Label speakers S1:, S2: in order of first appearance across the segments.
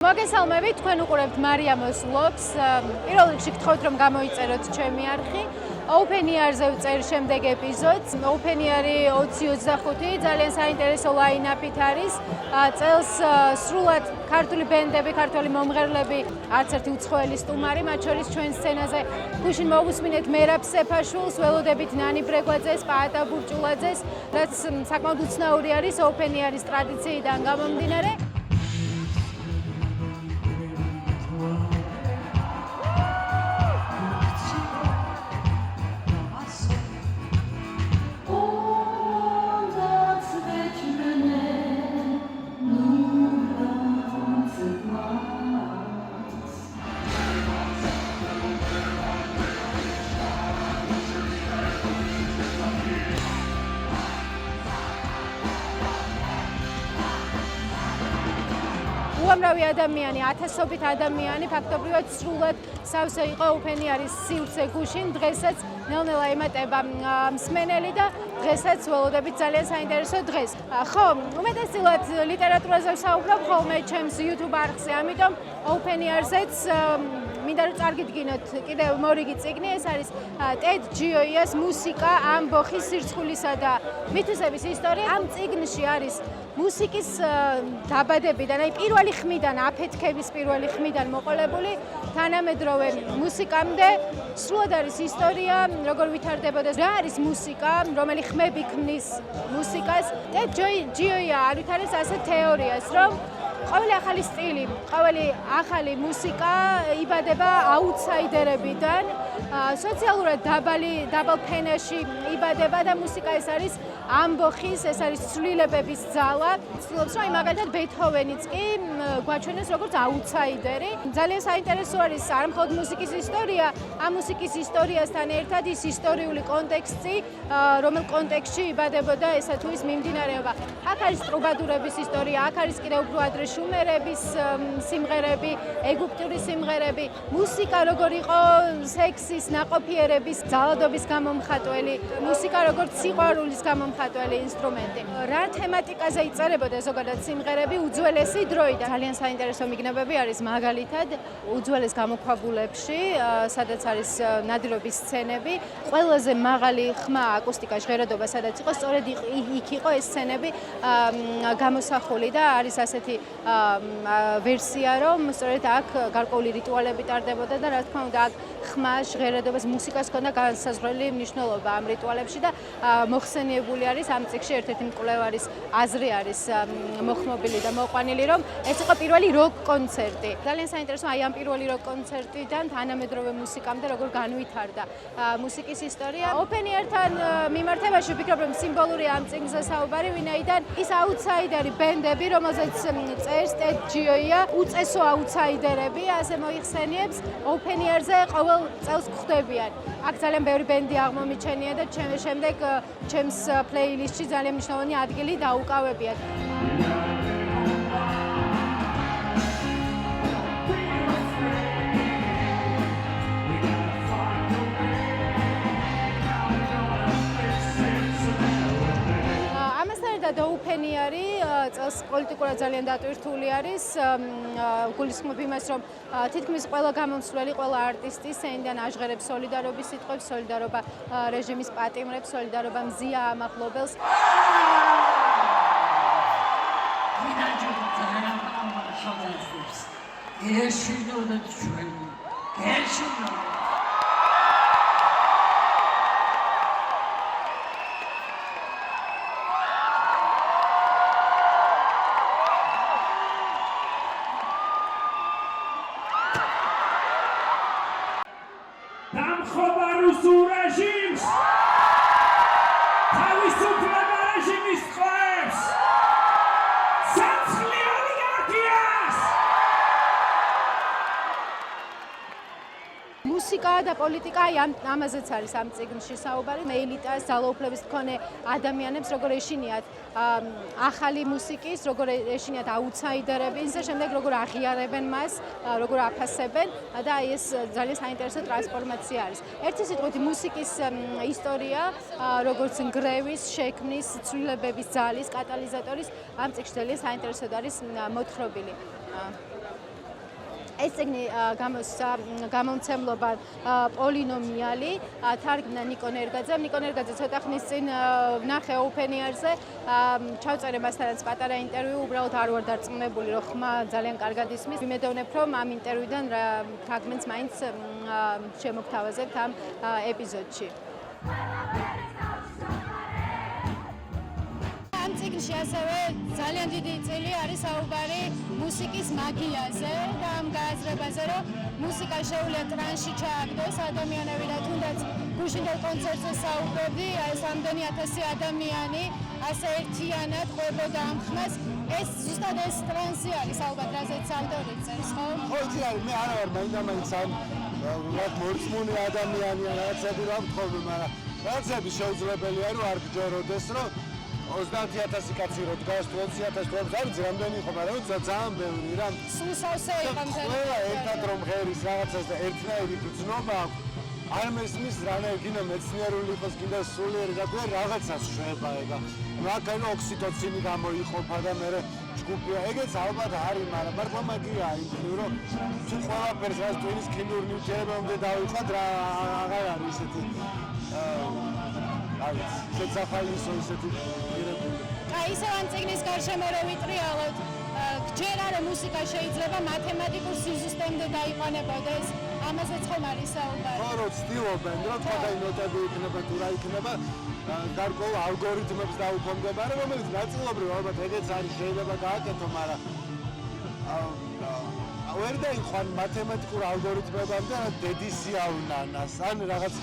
S1: მოგესალმებით, თქვენ უყურებთ მარიამოს vlogs. პირველ რიგში გთხოვთ რომ გამოიწეროთ ჩემი არხი. OpenER-ზე ვწერ შემდეგ ეპიზოდს. OpenER-ი 2025 ძალიან საინტერესო line-up-ით არის. წელს სრულად ქართული ბენდები, ქართული მომღერლები, არც ერთი უცხოელი სტუმარი, მათ შორის ჩვენ სცენაზე გუშინ მოვუსმინეთ მერაბ სეფაშვილს, ველოდებით ნანი ბრეგვაძეს, პაატა ბურჭულაძეს, რაც საკმაოდ უცნაური არის OpenER-ის ტრადიციიდან გამომდინარე. უამრავი ადამიანი, ათასობით ადამიანი ფაქტობრივად სრულად სავსე იყო OpenER-ის სივრცე გუშინ, დღესაც ნელ-ნელა ემატება მსმენელი და დღესაც ველოდებით ძალიან საინტერესო დღეს. ხო, უმეტესწილად ლიტერატურაზე ვსაუბრობ ხოლმე ჩემს YouTube არხზე, ამიტომ OpenER-ზეც მინდა რომ წარგიდგინოთ კიდევ მორიგი წიგნი, ეს არის ტედ ჯიოიას მუსიკა ამბოხის სირცხვილისა და მითვისების ისტორია. ამ წიგნში არის მუსიკის დაბადებიდან, აი პირველი ხმიდან, აფეთქების პირველი ხმიდან მოყოლებული თანამედროვე მუსიკამდე სრულად არის ისტორია, როგორ ვითარდებოდა, რა არის მუსიკა, რომელი ხმები ქმნის მუსიკას. ტედ ჯიოია ავითარებს ასეთ თეორიას, რომ ყოველი ახალი სტილი, ყოველი ახალი მუსიკა იბადება აუთსაიდერებიდან, სოციალურად დაბალ ფენაში იბადება და მუსიკა ეს არის ამბოხის, ეს არის ცვლილებების ძალა. ცდილობს რომ მაგალითად ბეთჰოვენიც კი გვაჩვენოს როგორც აუთსაიდერი. ძალიან საინტერესო არის არ მხოლოდ მუსიკის ისტორია, ამ მუსიკის ისტორიასთან ერთად ის ისტორიული კონტექსტი, რომელ კონტექსტში იბადებოდა ესა თუ ის მიმდინარეობა. აქ არის ტრუბადურების ისტორია, აქ არის კიდევ უფრო ადრე შუმერების სიმღერები, ეგვიპტური სიმღერები, მუსიკა როგორ იყო სექსის, ნაყოფიერების, ძალადობის გამომხატველი, მუსიკა როგორც სიყვარულის გამომხატველი ინსტრუმენტი. რა თემატიკაზე იწერებოდა ზოგადად სიმღერები უძველესი დროიდან. ძალიან საინტერესო მიგნებები არის მაგალითად უძველეს გამოქვაბულებში, სადაც არის ნადირობის სცენები, ყველაზე მაღალი ხმა აკუსტიკა ჟღერადობა სადაც იყო, სწორედ იქ იყო ეს სცენები გამოსახული და არის ასეთი ვერსია, რომ სწორედ აქ გარკვეული რიტუალები ტარდებოდა და რა თქმა უნდა აქ ხმას, ჟღერადობას, მუსიკას ჰქონდა განსაზღვრელი მნიშვნელობა ამ რიტუალებში და მოხსენიებული არის ამ წიგნში ერთ-ერთი მკვლევარის აზრი არის მოხმობილი და მოყვანილი, რომ ეს იყო პირველი როკ კონცერტი. ძალიან საინტერესოა აი ამ პირველი როკ კონცერტიდან თანამედროვე მუსიკამდე როგორ განვითარდა მუსიკის ისტორია. OpenER-თან მიმართებაში ვფიქრობ, რომ სიმბოლურია ამ წიგნზე საუბარი, ვინაიდან ის აუთსაიდერი ბენდები, რომელზეც წერს ტედ ჯიოია, უწესო აუთსაიდერები, ასე მოიხსენიებს, OpenER-ზე ყოველ წელს გვხვდებიან. აქ ძალიან ბევრი ბენდი აღმომიჩენია და შემდეგ ჩემს პლეილისტში ძალიან მნიშვნელოვანი ადგილი დაუკავებიათ. და OpenER-ი წელს პოლიტიკურად ძალიან დატვირთული არის. გულისხმობ იმას, რომ თითქმის ყველა გამომსვლელი, ყველა არტისტი სცენიდან აჟღერებს სოლიდარობის სიტყვებს, სოლიდარობა რეჟიმის პატიმრებს, სოლიდარობა მზია ამაღლობელს.
S2: რეჟიმს თავისუფლება რეჟიმის წყლებს ცოცხლი ოლიგარქიას
S1: მუსიკა და პოლიტიკა ამაზეც არის ამ წიგნში საუბარი. ელიტას, ძალაუფლების მქონე ადამიანებს როგორ ეშინიათ ახალი მუსიკის, როგორ ეშინიათ აუთსაიდერების და შემდეგ როგორ აღიარებენ მას, როგორ აფასებენ და ეს ძალიან საინტერესო ტრანსფორმაცია არის. ერთი სიტყვით მუსიკის ისტორია, როგორც ნგრევის, შექმნის, ცვლილებების ძალის, კატალიზატორის ამ წიგნში ძალიან საინტერესოდ არის მოთხრობილი. ეს წიგნი გამომცემლობა პოლინომიალი, თარგმნა ნიკო ნერგაძემ. ნიკო ნერგაძე ცოტა ხნის წინ ვნახე ოპენიერზე, ჩავწერე მასთანაც პატარა ინტერვიუ, უბრალოდ არ ვარ დარწმუნებული, რომ ხმა ძალიან კარგად ისმის. ვიმედოვნებ, რომ ამ ინტერვიუდან რა ფრაგმენტს მაინც შემოგთავაზებთ ამ ეპიზოდში. ამ წიგნში ასევე ძალიან დიდი წილი არის საუბარი მუსიკის მაგიაზე და ამ გააზრებაზე, რომ მუსიკა შეუძლია ტრანსში ჩააგდოს ადამიანები და თუნდაც გუშინდელ კონცერტზე საუბრობდი, ეს ამდენი 1000 ადამიანი ასე ერთიანად ყვებოდა ამ ხმას. ეს ზუსტად ეს ტრანსი არის ალბათ, რაზეც ავტორი წერს, ხო?
S3: ხო, იცი რა, მე არა ვარ მაინდა-მაინც ამ მორწმუნე ადამიანი ან რაღაცები რა ვთხოვი, მაგრამ რაღაცები შეუძლებელია რომ არ გჯეროდეს, რომ 30000 კაცი რო დგას 20000 თვეებს არის რამდენი ხო, მაგრამ ძალიან ბევრი რა.
S1: სულ სავსე იყავთ.
S3: ყველა ერთად რომ ღერის რაღაცას და ერთნაირი გრძნობა აქვს. არ მესმის რანაირ კიდე მეცნიერული იყოს კიდე სულიერი და გვერ რაღაცას შვება ეგა. მაგან ოქსიტოცინი გამოიყოფა და მე ჯგუფია. ეგეც ალბათ არის, მაგრამ მართლა მაგია იმდენი რომ თუ ყველაფერს რაც ტვინის ქიმიური ნივთიერებამდე დავიწყოთ რა აღარ არის ესეთი შეცახალისო ისეთი პირებული.
S1: აი ისე ამ წიგნის გარშემო რო ვიტრიალოთ, გჯერა რომ მუსიკა შეიძლება მათემატიკურ სიზუსტემდე დაიყვანებოდეს, ამაზეც ხომ არის საუბარი.
S3: ხო, რომ ცდილობენ, რომ თქვა ნოტები იქნება თუ რა იქნება, გარკვეულ ალგორითმებს დაუქვემდებარა, რომელიც ნაწილობრივ ალბათ ეგეც არის, შეიძლება გააკეთო, მაგრამ ვერ დაიყვან მათემატიკურ ალგორითმებამდე და დედისიავნანას, ან რაღაც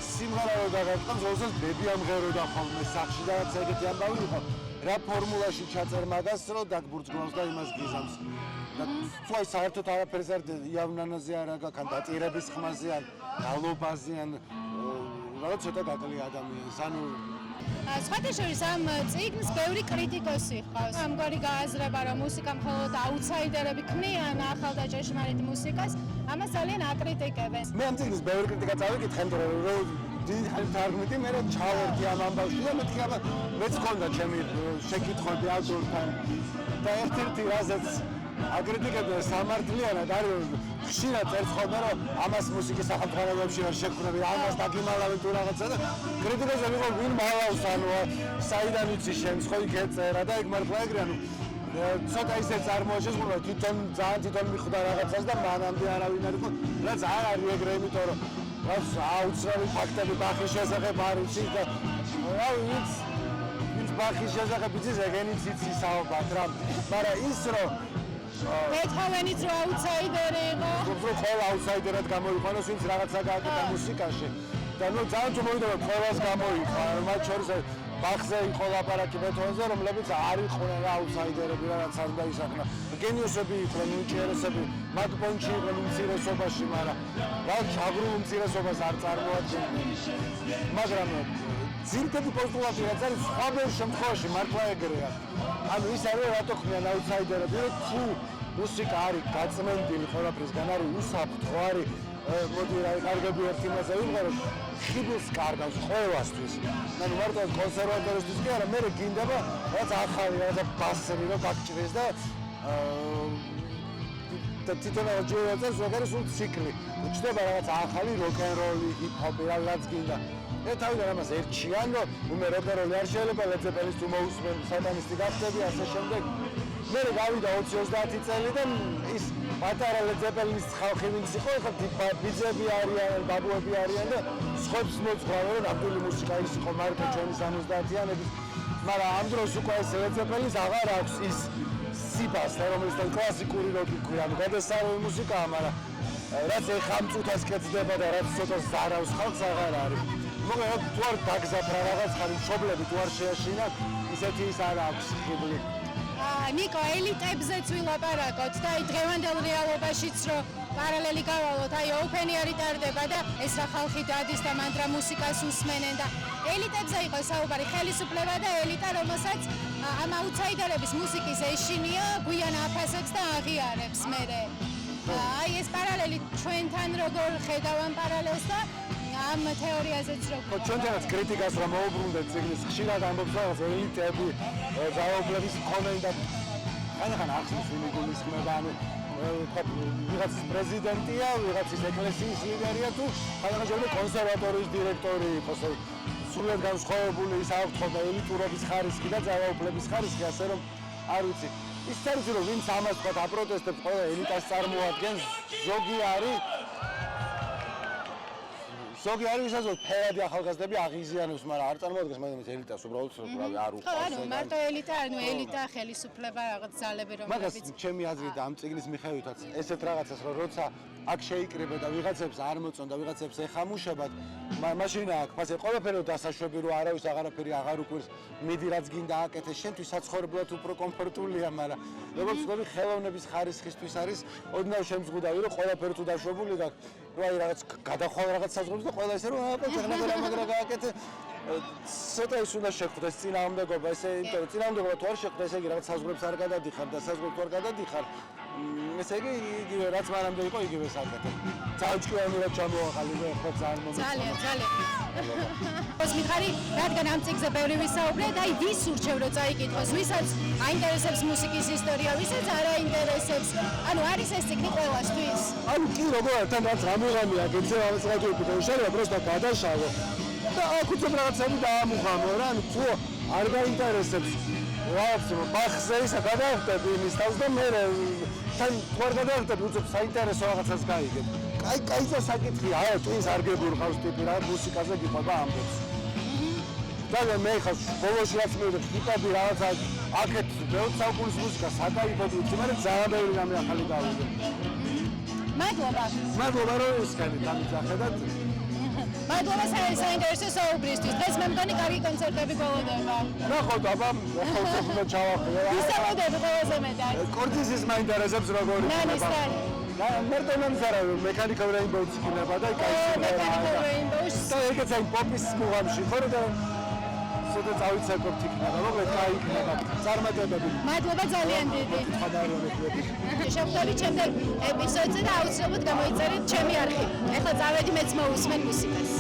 S3: სიმღერა რო დაგაწყობს, როდესაც ბები ამღეროდა ხოლმე სახში და რაღაც ეგეთი ამბავი იყო. რა ფორმულაში ჩაწერ მაგას, რომ დაგბურთგლავს და იმას გიზამს. და თუ აი საერთოდ არაფერს არ იავნანაზე არ აგაკან დაწირების ხმაზე ან გალობაზე ან რაღაც ცოტა გაკლია ადამიანს. ანუ
S1: სხვათა შორის ამ წიგნს ბევრი კრიტიკოსი ჰყავს. ამგვარი გააზრება, რომ მუსიკა მხოლოდ აუთსაიდერები ქმნიან ახალ და ჭეშმარიტ მუსიკას, ამას ძალიან აკრიტიკებენ.
S3: მე ამ წიგნის ბევრი კრიტიკა წავიკითხე, რომ დიდი ხანი თარგმნიტი, მე რა ჩავერდი ამ ამბავში და მეთქი აბა მეც მქონდა ჩემი შეკითხვები ავტორთან და ერთ-ერთი რაზეც აკრიტიკებენ სამართლიანად არის ხშირად წერს ხოლმე რომ ამას მუსიკის სახელმძღვანელოებში არ შექმნები, ამას დაგიმალავენ თუ რაღაცა და კრიტიკაზე ვიყო ვინ მალავს, ანუ საიდან იცი შენს ხო იქ ეწერა და ეგ მართლა ეგრე, ანუ ცოტა ისე წარმოაჩენს, რომ თვითონ მიხვდა რაღაცას და მანამდე არავინ არ იყო, რაც არ არის ეგრე, იმიტომ რომ აუცილებელი ფაქტები ბახის შესახებ არის და რა ვიცი ის ბახის შესახებ იცის ეგენიც იცის საუბართ რა, მაგრამ ის რომ
S1: ბეთჰოვენიც რო აუთსაიდერი იყო.
S3: უფრო ხოლ აუთსაიდერად გამოიყვანოს, ვინც რაღაცა გააკეთა მუსიკაში. და ნუ ძალიან თუ მოვიდა რომ ყველას გამოიყვა, მათ შორის ბახზე იყო ლაპარაკი ბეთჰოვენზე, რომლებიც არ იყვნენ რა აუთსაიდერები, რაღაც არ უნდა ისახნა. გენიოსები იყვნენ, ინჟინერები, მაგ პონჩი იყვნენ უმცირესობაში, მაგრამ რა ჩაგრულ უმცირესობას არ წარმოადგენდნენ. მაგრამ ძირითადი პოსტულატი რაც არის, სხვა ბევრ შემთხვევაში მართლა ეგრეა. ანუ ის არის რატო ქმნიან აუთსაიდერები, რომ თუ მუსიკა არის გაწმენდილი ყველაფრისგან, არის უსაფრთხო, არის მოდი რა კარგები ერთ იმაზე ვიყო, რომ ხიბლს კარგავს ყველასთვის. ანუ მარტო კონსერვატორისთვის კი არა, მე გინდება რაც ახალი რაღაც ბასები რომ გაგჭირეს და თვითონ აჯერებს ზოგადად სულ ციკლი. ჩდება რაღაც ახალი როკ-ენ-როლი, ჰიპ-ჰოპი რაღაც გინდა. და თავიდან ამას ერჩიან, რომ უმე როკ-ენ-როლი არ შეიძლება ლედზეპელის თუ მოусმენ სატანისტი გახდები ასე შემდეგ. მე გავიდა 20-30 წელი და ის პატარა ლედზეპელის ხალხი ვინც იყო, ხო ბიძები არიან, ბაბუები არიან და სხვებს მოძღვრავენ, რომ ნამდვილი მუსიკა ის იყო მარკა ჩვენი 70-იანების. მაგრამ ამ დროს უკვე ეს ლედზეპელის აღარ აქვს ის სიბასტა, რომელიც კლასიკური როკი ქვია, გადასარევი მუსიკაა, მაგრამ რაც ეხა ამ წუთას კეთდება და რაც ცოტა ზარავს ხალხს აღარ არის. მოგეთ თუ არ დაგზაფრა რაღაც ხარი მშობლები თუ არ შეაშინა, ისეთი ის არ აქვს ხიბლი.
S1: ნიკო, ელიტებზეც ვილაპარაკოთ და აი დღევანდელ რეალობაშიც რომ პარალელი გავალოთ, აი ოპენიერი ტარდება და ეს რა ხალხი დადის და მანდ რა მუსიკას უსმენენ და ელიტებზე იყო საუბარი, ხელისუფლება და ელიტა, რომელსაც ამ აუთსაიდერების მუსიკის ეშინია, გვიან აფასებს და აღიარებს მერე. აი ეს პარალელი ჩვენთან როგორ ხედავ ამ პარალელს და ამ თეორიაზეც როგორ?
S3: ხო, ჩვენთანაც კრიტიკას რომ მოუბრუნდეთ წიგნის ხშირად ამბობს რაღაც ელიტები, ძალაუფლების მქონენი და ხან ახსნის ვინ იგულისხმება, ანუ ვიღაცის პრეზიდენტია, ვიღაცის ეკლესიის ლიდერია თუ ხალხაშეული კონსერვატორიის დირექტორი იყოს. სრულად განსხვავებული ის აქვს ხოლმე ელიტურობის ხარისხი და ძალაუფლების ხარისხი, ასე რომ არ ვიცი. ის წერს რომ ვინც ამას თქვა აპროტესტებს, ყველა ელიტას წარმოადგენს, ზოგი არის ვისაც ფერადი ახალგაზრდები აღიზიანებს, მაგრამ არ წარმოადგენს მაგას ელიტას უბრალოდ არ უყავს.
S1: ხო, ანუ მარტო ელიტა, ანუ ელიტა ხელისუფლება რაღაც ძალები
S3: მაგას ჩემი აზრით და ამ წიგნის მიხედვითაც ესეთ რაღაცას რომ როცა აქ შეიკრიბე და ვიღაცებს არ მოწონდა, ვიღაცებს ეხამუშებათ, მაშინ აქ ფასე ყველაფერი დასაშვები რომ არავის აღარაფერი აღარ უკვირს, მიდი რაც გინდა აკეთე, შენთვის საცხოვრებლად უფრო კომფორტულია, მაგრამ როგორც ვთქვი, ხელოვნების ხარისხისთვის არის ოდნავ შემზღუდავი რომ ყველაფერი თუ დაშვებული და აი რაღაც გადახვალ რაღაც საზღვრებს და ყველა ისე რომ აღარ გააკეთე. ცოტა ის უნდა შეხვდეს წინააღმდეგობა, ესე იმიტომ რომ წინააღმდეგობა თუ არ შეხვდეს, ესე იგი რაღაც საზღვრებს არ გადადიხარ და საზღვრებს არ გადადიხარ. ესე იგი იგივე რაც მანამდე იყო, იგივე საკეთებ. ძალჭკვიანურად ჩამოაყალიბე, ხო ძალიან მომწონს.
S1: ძალიან. ოს მითხარი, რადგან ამ წიგნზე ბევრი ვისაუბრეთ, აი ვის ურჩევ რომ წაიკითხოს, ვისაც აინტერესებს მუსიკის ისტორია, ვისაც არ აინტერესებს. ანუ არის ეს წიგნი ყველასთვის?
S3: ანუ კი როგორ თან რაც რამიღამია, გეძე რაღაც რადიოები და შეიძლება პროსტა გადაშალო. და აქ უცებ რაღაცები დაამუღამო რა, ანუ თუ არ გაინტერესებს რაღაც ბახზე ისა გადაახტები იმის თავს და მე თან თუ არ გადაახტები უცებ საინტერესო რაღაცას გაიგებ. კაიცა საკითხია, არა ტვინს არ გებურყავს ტიპი რა მუსიკაზე გიყვება ამბობს. და მე ხა ბოლოში რაც მივიდე ჰიპ-ჰოპი რაღაცა აქეთ ბევრ საუკუნის მუსიკა საკაიფო ვიცი, მაგრამ ძალიან ბევრი რამე ახალი გავიგე. მადლობა რომ ისქანი დამიძახედათ.
S1: მადლობა საინტერესო საუბრისთვის. დღეს მე მგონი კარგი კონცერტები გველოდება.
S3: ნახოთ, აბა, ახლა ჩავახვიდე.
S1: ვისაუბრები ყველაზე მეტად?
S3: კორტიზის მაინტერესებს როგორი იქნება. მერტენამს არა, მექანიკალ რეინბოუს იქნება და კაი.
S1: მექანიკალ რეინბოუს.
S3: და ეგეც აი პოპის მუღამში ხო და ცოტა წავიცეკობთ იქნება, მოკლედ კაი იქნება. წარმატებები.
S1: მადლობა ძალიან დიდი. შევხვდებით შემდეგ ეპიზოდზე და აუცილებლად გამოიწერეთ ჩემი არხი. ეხლა წავედი მეც მოვუსმენ მუსიკას.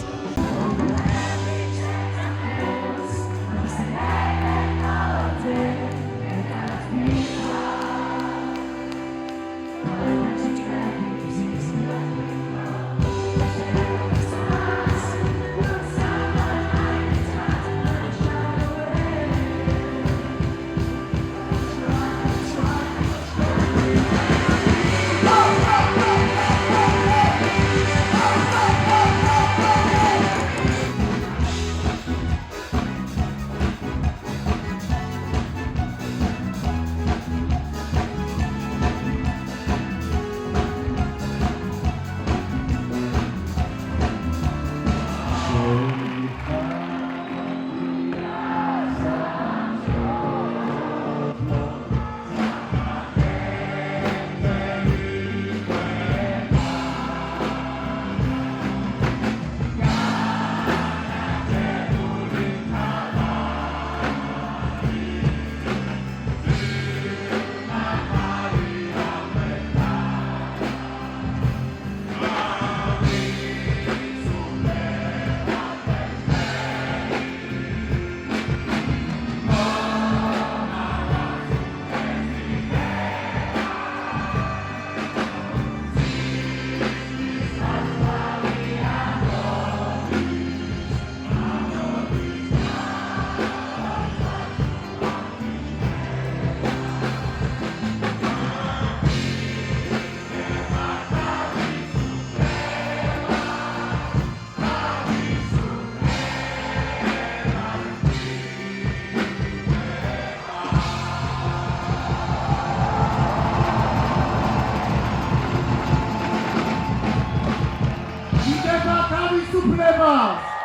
S2: Suprema!